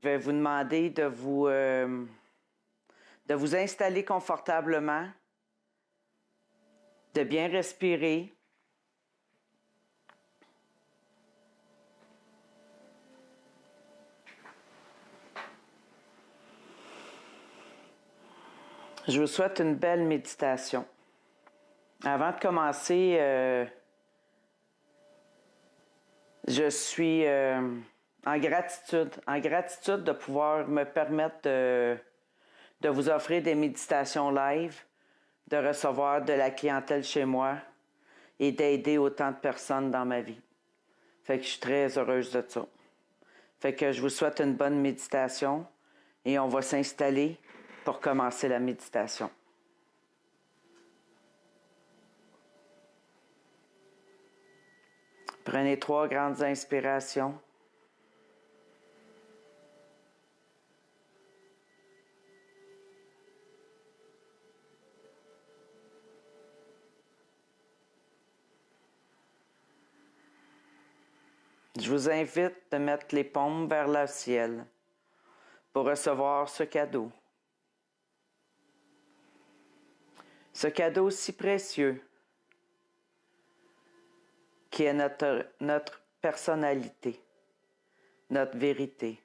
vais vous demander de vous installer confortablement, de bien respirer. Je vous souhaite une belle méditation. Avant de commencer, je suis en gratitude de pouvoir me permettre de vous offrir des méditations live, de recevoir de la clientèle chez moi et d'aider autant de personnes dans ma vie. Fait que je suis très heureuse de ça. Fait que je vous souhaite une bonne méditation et on va s'installer pour commencer la méditation. Prenez 3 grandes inspirations. Je vous invite de mettre les paumes vers le ciel pour recevoir ce cadeau. Ce cadeau si précieux qui est notre personnalité, notre vérité.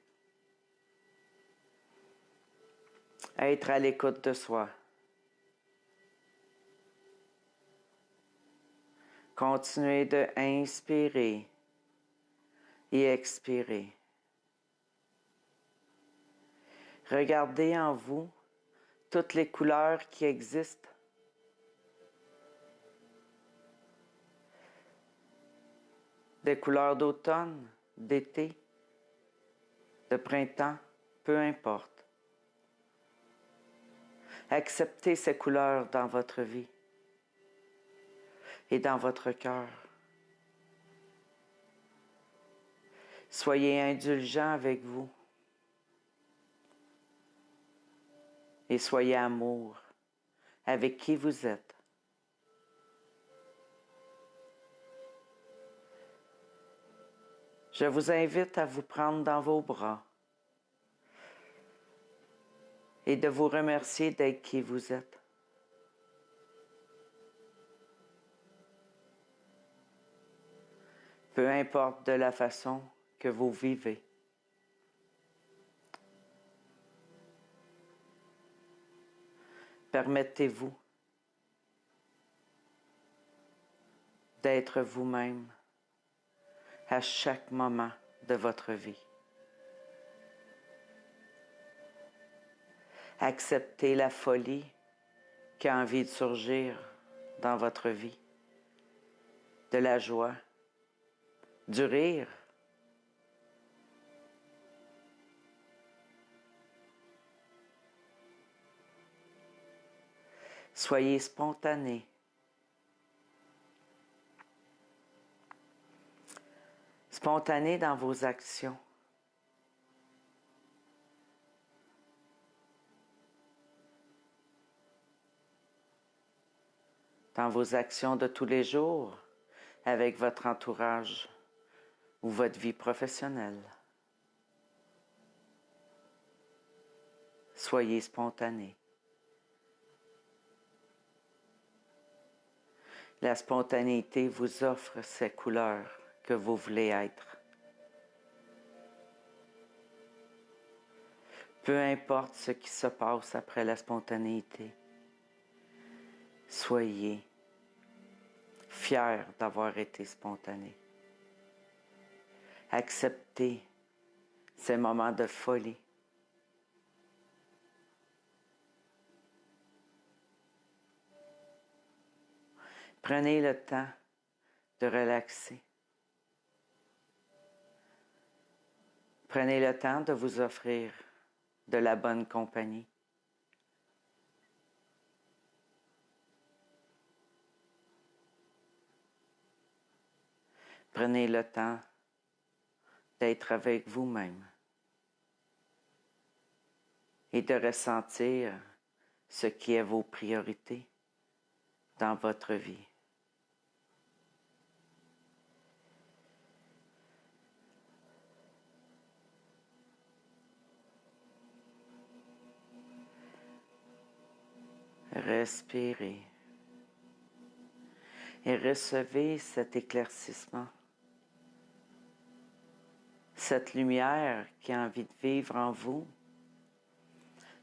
Être à l'écoute de soi. Continuez de inspirer et expirer. Regardez en vous toutes les couleurs qui existent. Des couleurs d'automne, d'été, de printemps, peu importe. Acceptez ces couleurs dans votre vie et dans votre cœur. Soyez indulgents avec vous et soyez amour avec qui vous êtes. Je vous invite à vous prendre dans vos bras et de vous remercier d'être qui vous êtes. Peu importe de la façon que vous vivez. Permettez-vous d'être vous-même à chaque moment de votre vie. Acceptez la folie qui a envie de surgir dans votre vie, de la joie, du rire. Soyez spontané. Spontané dans vos actions. Dans vos actions de tous les jours, avec votre entourage ou votre vie professionnelle. Soyez spontané. La spontanéité vous offre ces couleurs que vous voulez être. Peu importe ce qui se passe après la spontanéité, soyez fiers d'avoir été spontané. Acceptez ces moments de folie. Prenez le temps de relaxer. Prenez le temps de vous offrir de la bonne compagnie. Prenez le temps d'être avec vous-même et de ressentir ce qui est vos priorités dans votre vie. Respirez. Et recevez cet éclaircissement. Cette lumière qui a envie de vivre en vous.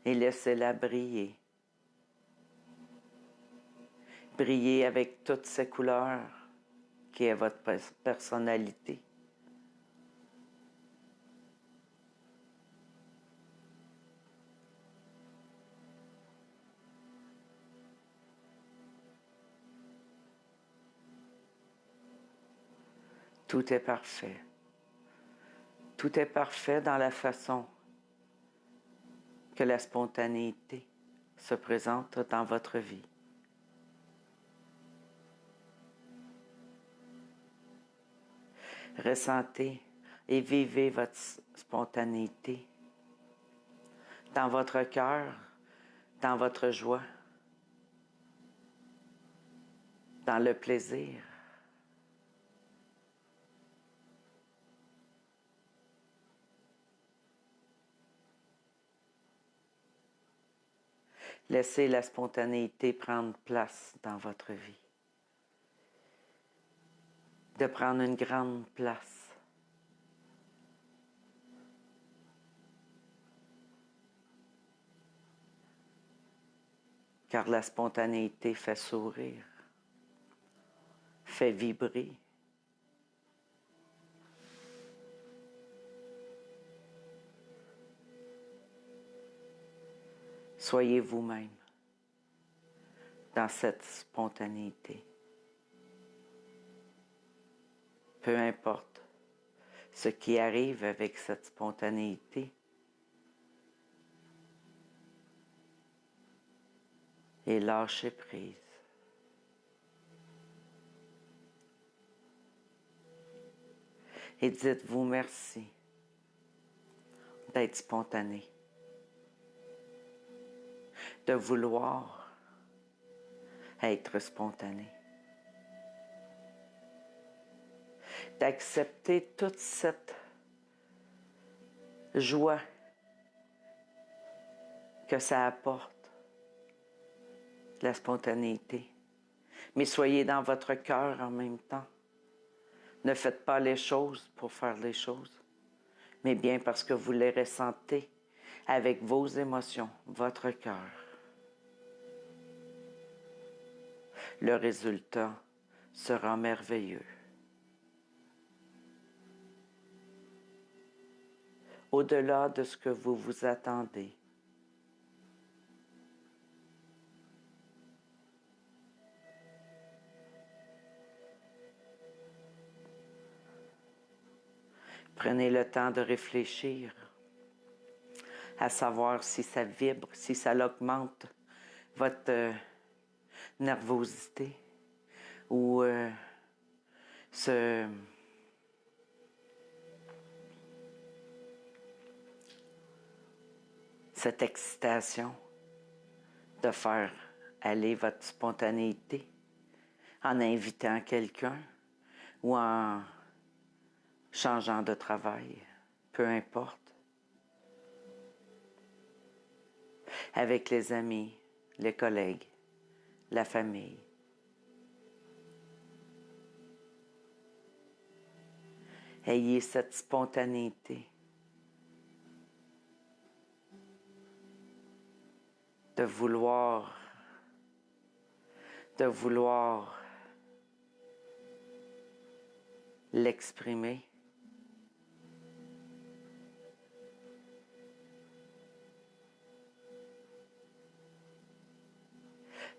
Et laissez-la briller. Briller avec toutes ces couleurs qui est votre personnalité. Tout est parfait. Tout est parfait dans la façon que la spontanéité se présente dans votre vie. Ressentez et vivez votre spontanéité dans votre cœur, dans votre joie, dans le plaisir. Laissez la spontanéité prendre place dans votre vie. De prendre une grande place. Car la spontanéité fait sourire, fait vibrer. Soyez vous-même dans cette spontanéité. Peu importe ce qui arrive avec cette spontanéité. Et lâchez prise. Et dites-vous merci d'être spontané. De vouloir être spontané. D'accepter toute cette joie que ça apporte, la spontanéité. Mais soyez dans votre cœur en même temps. Ne faites pas les choses pour faire les choses, mais bien parce que vous les ressentez avec vos émotions, votre cœur. Le résultat sera merveilleux. Au-delà de ce que vous vous attendez. Prenez le temps de réfléchir à savoir si ça vibre, si ça augmente votre nervosité ou cette excitation de faire aller votre spontanéité en invitant quelqu'un ou en changeant de travail, peu importe. Avec les amis, les collègues, la famille. Ayez cette spontanéité de vouloir l'exprimer.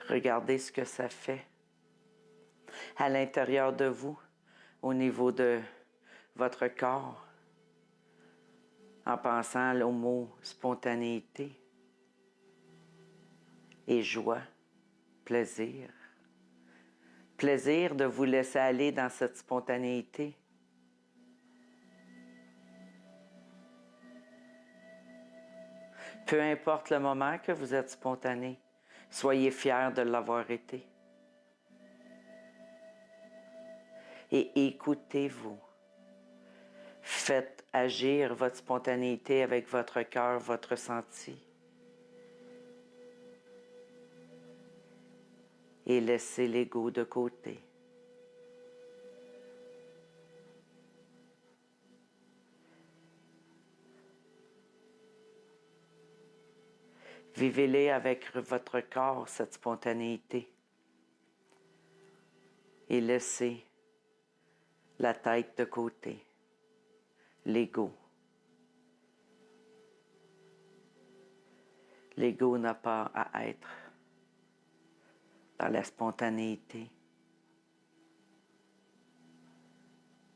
Regardez ce que ça fait à l'intérieur de vous, au niveau de votre corps, en pensant au mot spontanéité et joie, plaisir. Plaisir de vous laisser aller dans cette spontanéité. Peu importe le moment que vous êtes spontané, soyez fiers de l'avoir été. Et écoutez-vous. Faites agir votre spontanéité avec votre cœur, votre ressenti. et laissez l'ego de côté. Vivez-les avec votre corps, cette spontanéité. Et laissez la tête de côté, l'ego. L'ego n'a pas à être dans la spontanéité.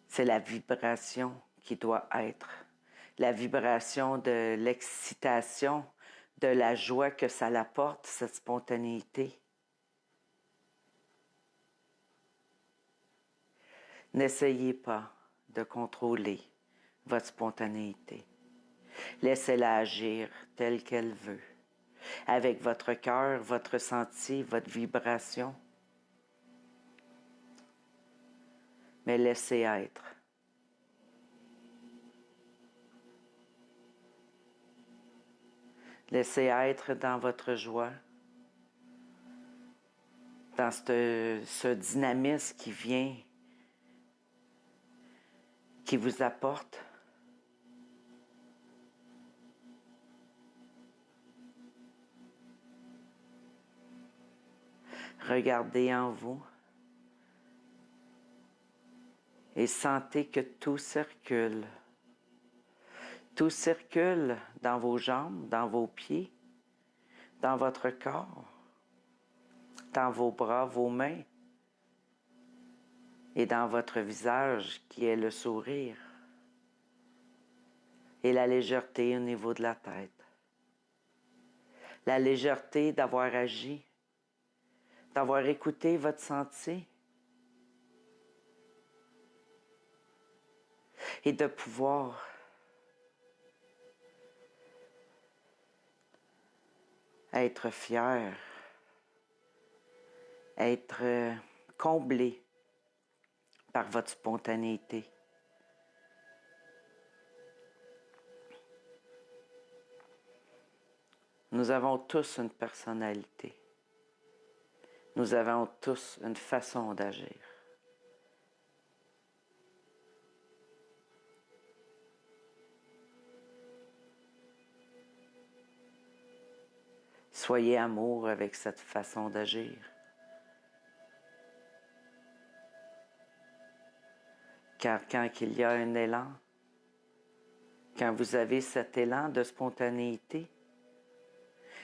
C'est la vibration qui doit être. La vibration de l'excitation, de la joie que ça l'apporte, cette spontanéité. N'essayez pas de contrôler votre spontanéité. Laissez-la agir telle qu'elle veut, avec votre cœur, votre ressenti, votre vibration. Mais laissez être. Laissez être dans votre joie, dans ce dynamisme qui vient, qui vous apporte. Regardez en vous et sentez que tout circule. Tout circule dans vos jambes, dans vos pieds, dans votre corps, dans vos bras, vos mains et dans votre visage qui est le sourire et la légèreté au niveau de la tête. La légèreté d'avoir agi, d'avoir écouté votre senti et de pouvoir être fier, être comblé par votre spontanéité. Nous avons tous une personnalité. Nous avons tous une façon d'agir. Soyez amour avec cette façon d'agir. Car quand il y a un élan, quand vous avez cet élan de spontanéité,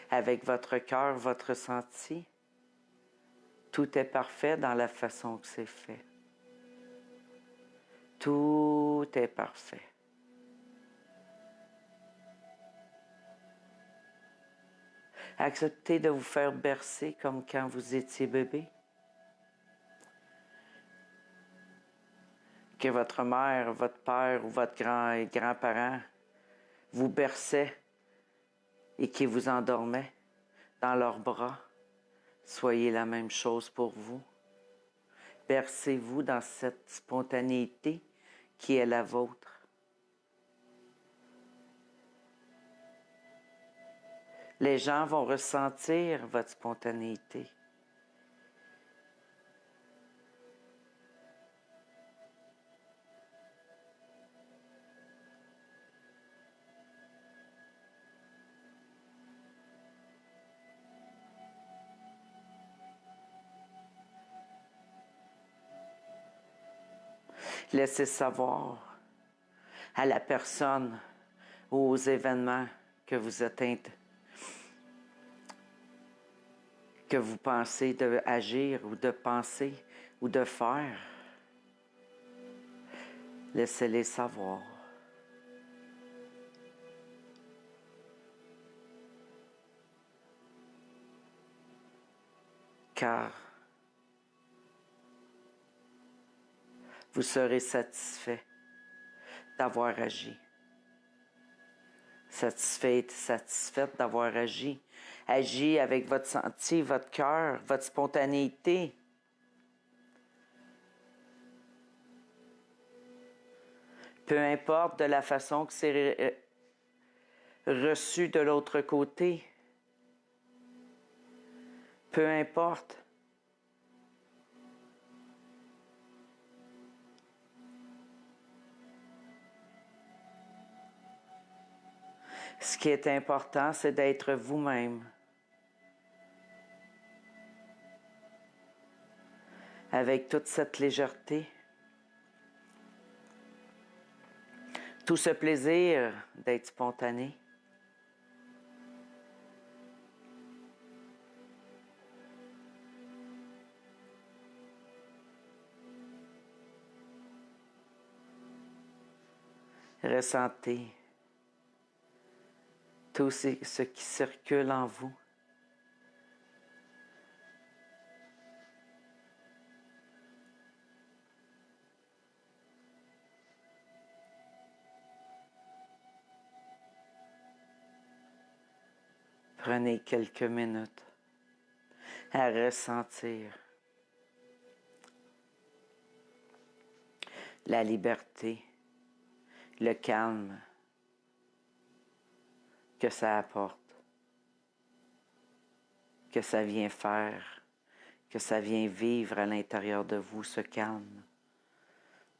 avec votre cœur, votre ressenti, tout est parfait dans la façon que c'est fait. Tout est parfait. Acceptez de vous faire bercer comme quand vous étiez bébé. Que votre mère, votre père ou votre grand-parent vous berçaient et qui vous endormaient dans leurs bras. Soyez la même chose pour vous. Bercez-vous dans cette spontanéité qui est la vôtre. Les gens vont ressentir votre spontanéité. Laissez savoir à la personne ou aux événements que vous êtes que vous pensez d'agir ou de penser ou de faire. Laissez-les savoir. Car vous serez satisfait d'avoir agi. Satisfaite d'avoir agi. Agi avec votre senti, votre cœur, votre spontanéité. Peu importe de la façon que c'est reçu de l'autre côté. Peu importe. Ce qui est important, c'est d'être vous-même. Avec toute cette légèreté. Tout ce plaisir d'être spontané. Ressentez tout ce qui circule en vous. Prenez quelques minutes à ressentir la liberté, le calme que ça apporte, que ça vient faire, que ça vient vivre à l'intérieur de vous, ce calme,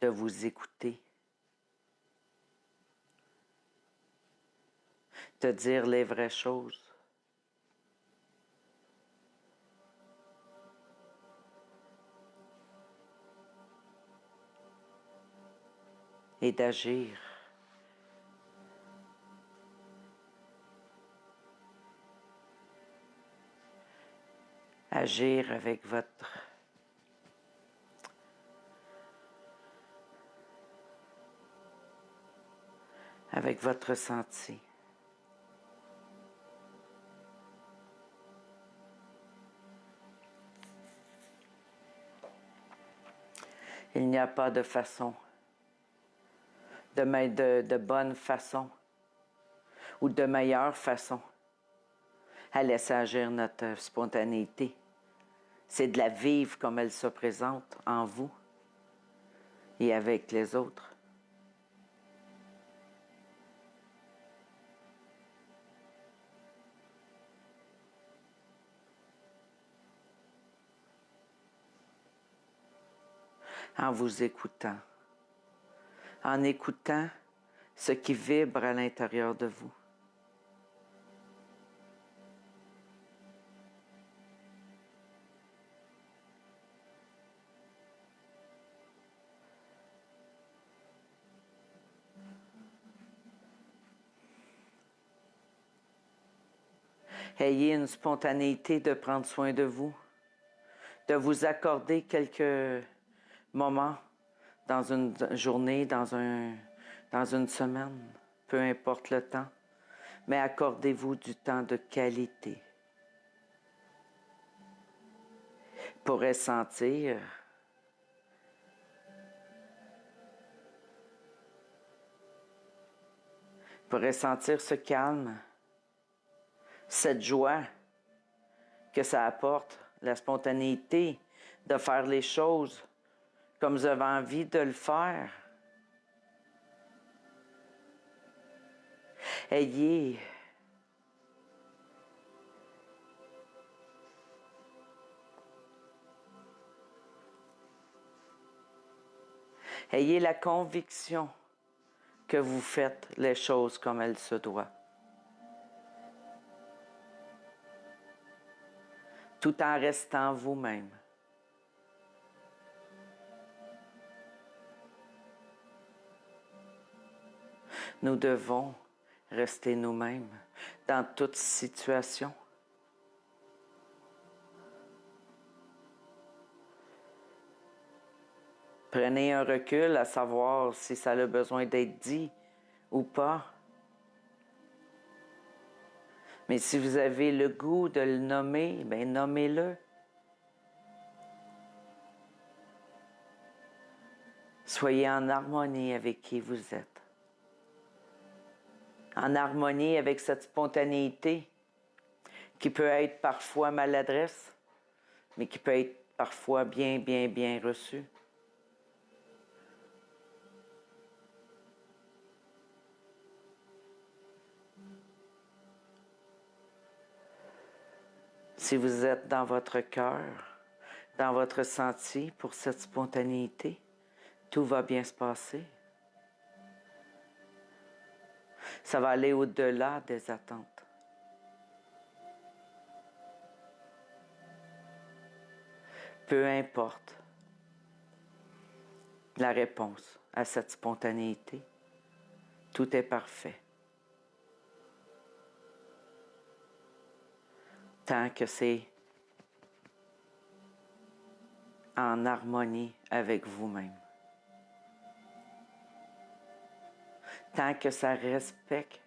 de vous écouter, de dire les vraies choses. Et d'agir. Agir avec votre ressenti. Il n'y a pas de façon, de bonne façon ou de meilleure façon à laisser agir notre spontanéité. C'est de la vivre comme elle se présente en vous et avec les autres. En vous écoutant, en écoutant ce qui vibre à l'intérieur de vous. Ayez une spontanéité de prendre soin de vous, de vous accorder quelques moments dans une journée, dans une semaine, peu importe le temps, mais accordez-vous du temps de qualité pour ressentir ce calme, cette joie que ça apporte, la spontanéité de faire les choses comme vous avez envie de le faire. Ayez la conviction que vous faites les choses comme elles se doivent. Tout en restant vous-même. Nous devons rester nous-mêmes dans toute situation. Prenez un recul à savoir si ça a besoin d'être dit ou pas. Mais si vous avez le goût de le nommer, bien nommez-le. Soyez en harmonie avec qui vous êtes. En harmonie avec cette spontanéité qui peut être parfois maladresse, mais qui peut être parfois bien, bien, bien reçue. Si vous êtes dans votre cœur, dans votre ressenti pour cette spontanéité, tout va bien se passer. Ça va aller au-delà des attentes. Peu importe la réponse à cette spontanéité, tout est parfait. Tant que c'est en harmonie avec vous-même. Tant que ça respecte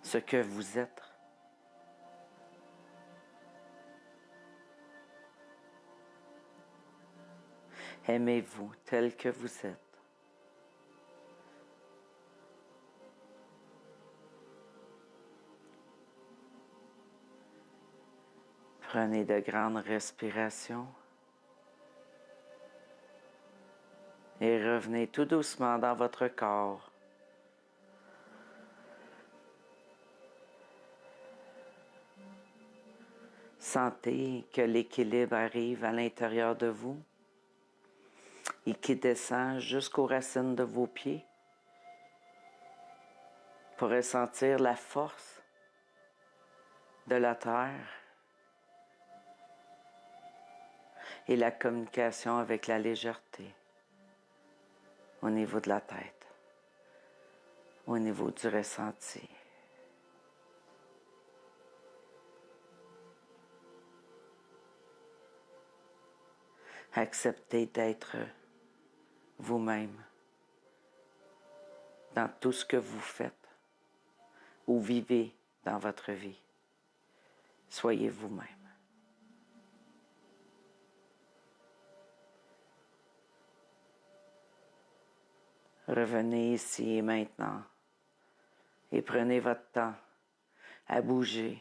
ce que vous êtes. Aimez-vous tel que vous êtes. Prenez de grandes respirations et revenez tout doucement dans votre corps. Sentez que l'équilibre arrive à l'intérieur de vous et qui descend jusqu'aux racines de vos pieds pour ressentir la force de la terre et la communication avec la légèreté au niveau de la tête, au niveau du ressenti. Acceptez d'être vous-même dans tout ce que vous faites ou vivez dans votre vie. Soyez vous-même. Revenez ici et maintenant et prenez votre temps à bouger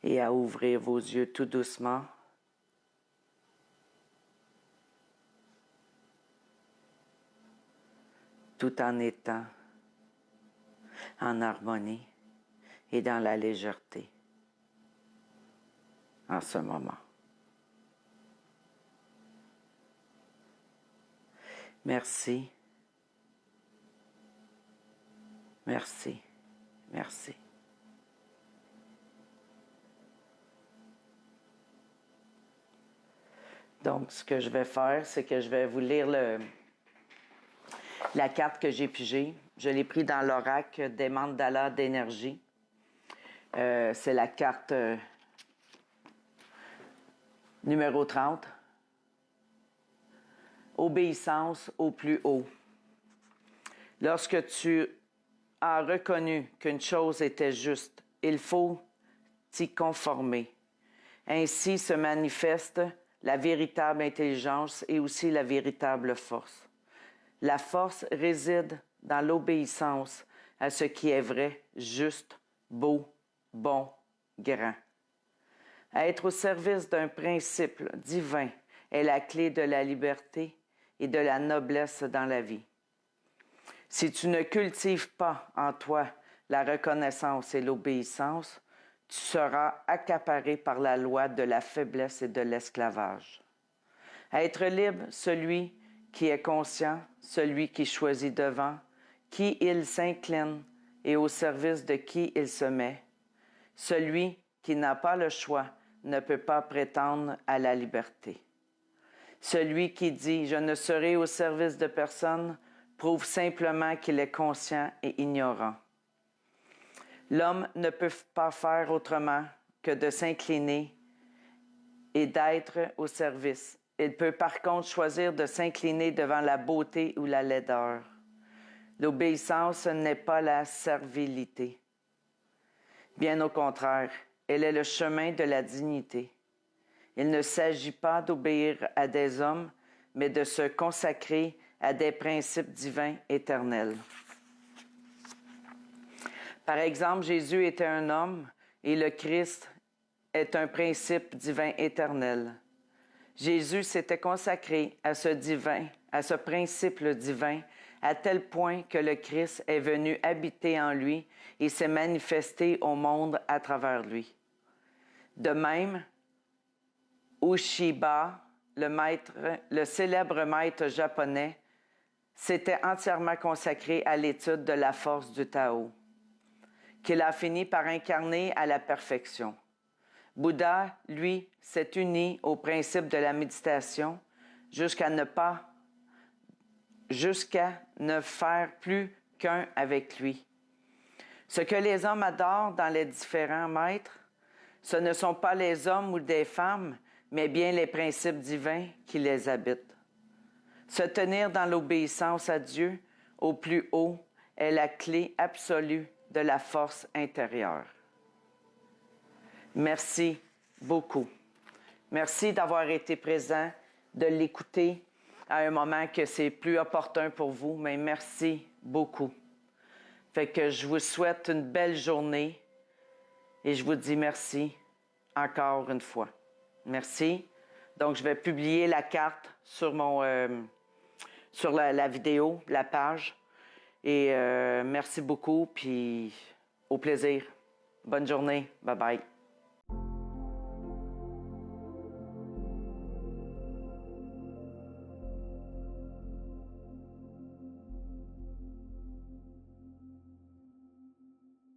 et à ouvrir vos yeux tout doucement. Tout en étant en harmonie et dans la légèreté en ce moment. Merci. Merci. Merci. Donc, ce que je vais faire, c'est que je vais vous lire la carte que j'ai pigée. Je l'ai pris dans l'oracle des mandalas d'énergie. C'est la carte numéro 30. Obéissance au plus haut. Lorsque tu as reconnu qu'une chose était juste, il faut t'y conformer. Ainsi se manifeste la véritable intelligence et aussi la véritable force. La force réside dans l'obéissance à ce qui est vrai, juste, beau, bon, grand. Être au service d'un principe divin est la clé de la liberté et de la noblesse dans la vie. Si tu ne cultives pas en toi la reconnaissance et l'obéissance, tu seras accaparé par la loi de la faiblesse et de l'esclavage. Être libre, celui qui est conscient, celui qui choisit devant, qui il s'incline et au service de qui il se met. Celui qui n'a pas le choix ne peut pas prétendre à la liberté. Celui qui dit « je ne serai au service de personne » prouve simplement qu'il est conscient et ignorant. L'homme ne peut pas faire autrement que de s'incliner et d'être au service. Il peut par contre choisir de s'incliner devant la beauté ou la laideur. L'obéissance n'est pas la servilité. Bien au contraire, elle est le chemin de la dignité. Il ne s'agit pas d'obéir à des hommes, mais de se consacrer à des principes divins éternels. Par exemple, Jésus était un homme et le Christ est un principe divin éternel. Jésus s'était consacré à ce divin, à ce principe divin, à tel point que le Christ est venu habiter en lui et s'est manifesté au monde à travers lui. De même, Ushiba, le célèbre maître japonais, s'était entièrement consacré à l'étude de la force du Tao, qu'il a fini par incarner à la perfection. Bouddha, lui, s'est uni au principe de la méditation jusqu'à ne faire plus qu'un avec lui. Ce que les hommes adorent dans les différents maîtres, ce ne sont pas les hommes ou des femmes, mais bien les principes divins qui les habitent. Se tenir dans l'obéissance à Dieu, au plus haut, est la clé absolue de la force intérieure. Merci beaucoup. Merci d'avoir été présent, de l'écouter à un moment que c'est plus opportun pour vous, mais merci beaucoup. Fait que je vous souhaite une belle journée et je vous dis merci encore une fois. Merci. Donc, je vais publier la carte sur sur la vidéo, la page. Et merci beaucoup, puis au plaisir. Bonne journée. Bye bye.